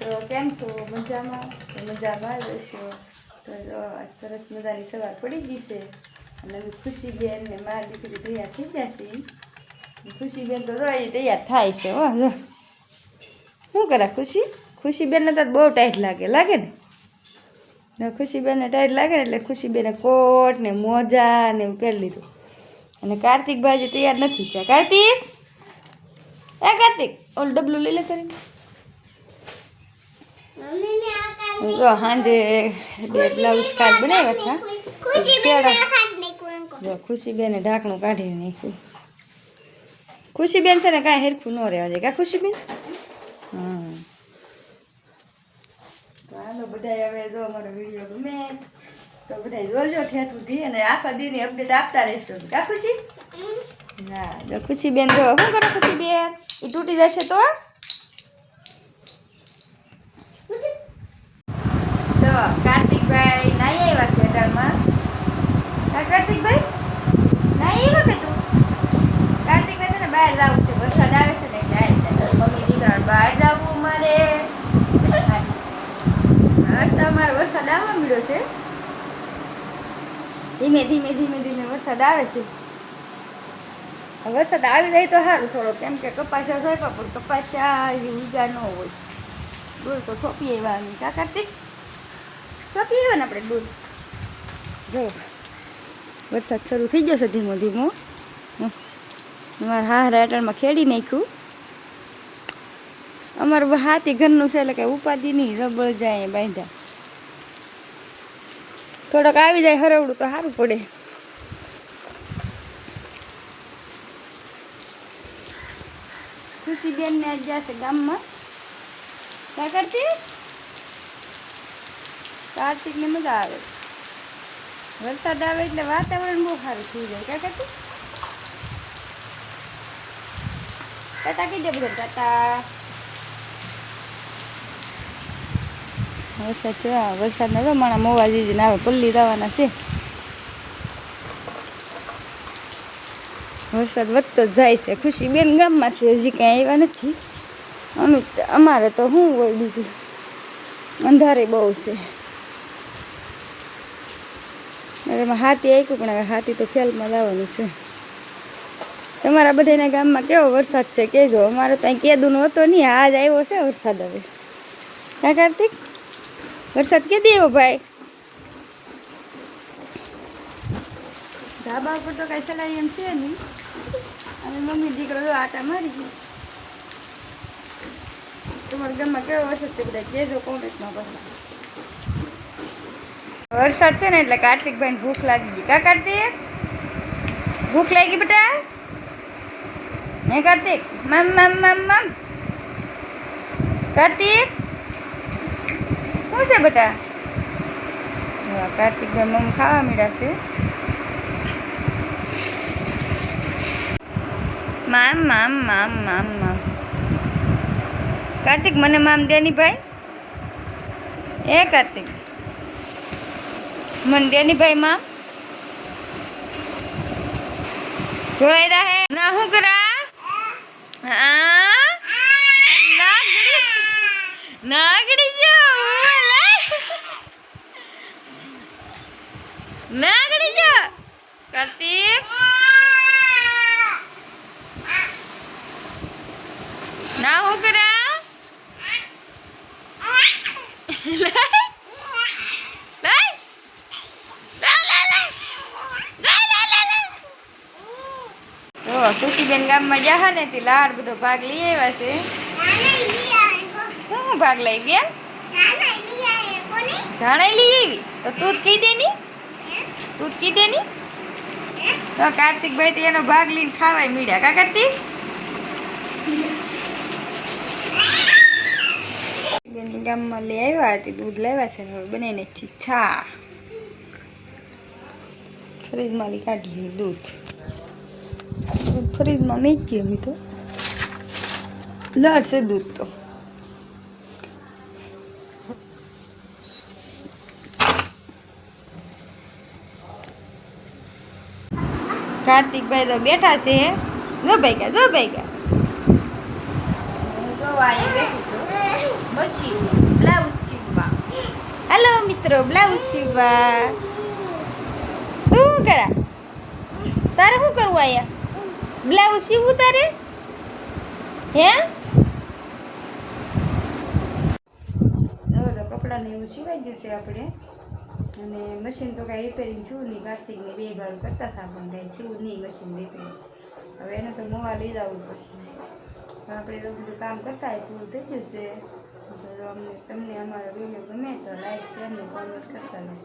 મિત્રો કેમ છો? મજામાં? મજામાં જ હશો. તો સરસ મજાની સવાર પડી ગઈ છે અને ખુશીબેન ને મારી દીકરી તૈયાર થઈ જશે. ખુશીબેન તો તૈયાર થાય છે. હો શું કરે ખુશીબેનને તો બહુ ટાઈટ લાગે ને ખુશીબેનને ટાઈટ લાગે ને એટલે ખુશીબેને કોટ ને મોજા ને એવું પહેરી લીધું. અને કાર્તિકભાઈ તૈયાર નથી છે. કાર્તિક ઓલું ડબલું લઈ લે કરી. જો સાંજે બે બ્લાઉઝ કાર્ડ બનાવ્યા હતા. ખુશીબેને ઢાંકણું કાઢી નાખ્યું. ખુશીબેન છે ને કાંઈ હેરખું ન રહેવા દે કા ખુશીબેન? તો હાલો બધા હવે જો અમારો વિડીયો ગમે તો બધા જોજો ઠેઠ સુધી અને આખા દીની અપડેટ આપતા રહેશો કા ખુશી? હા જો ખુશીબેન જો શું કરો ખુશીબેન? એ તૂટી જશે તો કાર્તિકભાઈ નાઈ આવ્યા છે અડાળમાં. કાર્તિકભાઈ નાઈ આવ્યા કે તું? કાર્તિકભાઈ છે ને બહાર જવું છે, વરસાદ આવે છે ને એટલે આવી જાય. મમ્મી દીકરા બહાર જવું મારે. અમારે વરસાદ આવવા મળ્યો છે. ધીમે ધીમે વરસાદ આવે છે. વરસાદ આવી જાય તો સારું થોડો, કેમ કે કપાસા સોંપ્યા પણ કપાસા ઉગા ન હોય. દૂર તો થોપી આવ્યા કા કાર્તિક? સોંપી આવ્યા ને આપણે દૂર. જો વરસાદ શરૂ થઈ જશે ધીમો ધીમો. અમારે હારા અટાણમાં ખેડી નાખ્યું. અમારું હાથી ઘરનું છે એટલે કે ઉપાધિ નહીં, રબળ જાય બાંધ્યા. થોડોક આવી જાય હરવડું તો સારું પડે. ખુશીબેન ને આજ જશે ગામમાં. ક્યાં કાર્તિક ને મજા આવે. વરસાદ આવે એટલે વાતાવરણ બહુ સારું થઈ જાય. ક્યાં કાર્તિક? ટાટા કીધે બધા ટાટા. વરસાદ જો વરસાદના તો માણા મોવા જીજી ને આવે પલ્લી જવાના છે. વરસાદ વધતો જ જાય છે. ખુશીબેન ગામમાં છે, હજી કાંઈ આવ્યા નથી. અમારે તો શું હોય બીજું, અંધારે બહુ છે. એમાં હાથી આવ્યું પણ હવે હાથી તો ખ્યાલમાં લાવવાનું છે. તમારા બધાના ગામમાં કેવો વરસાદ છે કહેજો. અમારે તો અહીં કેદુનો હતો નહીં, આજ આવ્યો છે વરસાદ. હવે ક્યાં કાર્તિક વરસાદ કે દેવો ભાઈ? ધાબા ઉપર તો કાંઈ ચલાવી એમ છે નહીં. અને મમ્મી દીકરો જો આટા મારી ગયો. તમારા ગામમાં કેવો વરસાદ છે બધા કહેજો કોમેન્ટમાં. પછી વરસાદ છે ને એટલે કાર્તિકભાઈને ભૂખ લાગી ગઈ. કા કાર્તિક ભૂખ લાગી બેટા? હે કાર્તિક? મમ કાર્તિક શું છે બેટા? કાર્તિકભાઈ મમ ખાવા મીડા છે. મામ કાર્તિક મને મામ દેની ભાઈ. એ કાર્તિક મને દેની ભાઈ મામ જોડાઈ રહે ના હું કરા. હા નાગડી જાઓ નાગડી જાઓ કાર્તિક ના હું કરા. ખુશીબેન ગામમાં જા ને તે લાડ બધો ભાગ લઈ આવ્યા છે. શું ભાગ લઈ બેન? ધાણા લઈ આવી તો તું જ કહી દે ની. તું જ કહી દે ની. તો કાર્તિકભાઈ તો એનો ભાગ લઈને ખાવાય મીડા કા કાર્તિક? બેની ગામમાં લઈ આવ્યા હતી, દૂધ લાવ્યા છે. હવે બનાવીને નાખી છા. ફ્રીજમાં લઈ કાઢી દૂધ. ફ્રીજમાં મેકી અમે તો લડશે દૂધ તો. કાર્તિકભાઈ તો બેઠા છે. જો ભાઈ ગયા જો અહીંયા બેઠીશું. Machine blouse સીવવા. હાલો મિત્રો, બ્લાઉઝ સીવવા. તું શું કરા? તારે શું કરવું આયા? બ્લાઉઝ સીવવું તારે? હે? હવે તો કપડાને એવું સિવાઈ જશે આપણે. અને મશીન તો કાંઈ રિપેરિંગ થયું નહીં. કાર્તિકને 2 ભારું કરતા હતા પણ કાંઈ થયું નહીં મશીન રિપેરિંગ. હવે એને તો મોવા લઈ જવું પડશે. પણ આપણે તો બધું કામ કરતા હોય પૂરું થઈ જશે. તો તમને અમારો વિડીયો ગમે તો લાઈક શેર ને કોમેન્ટ કરતા રહો.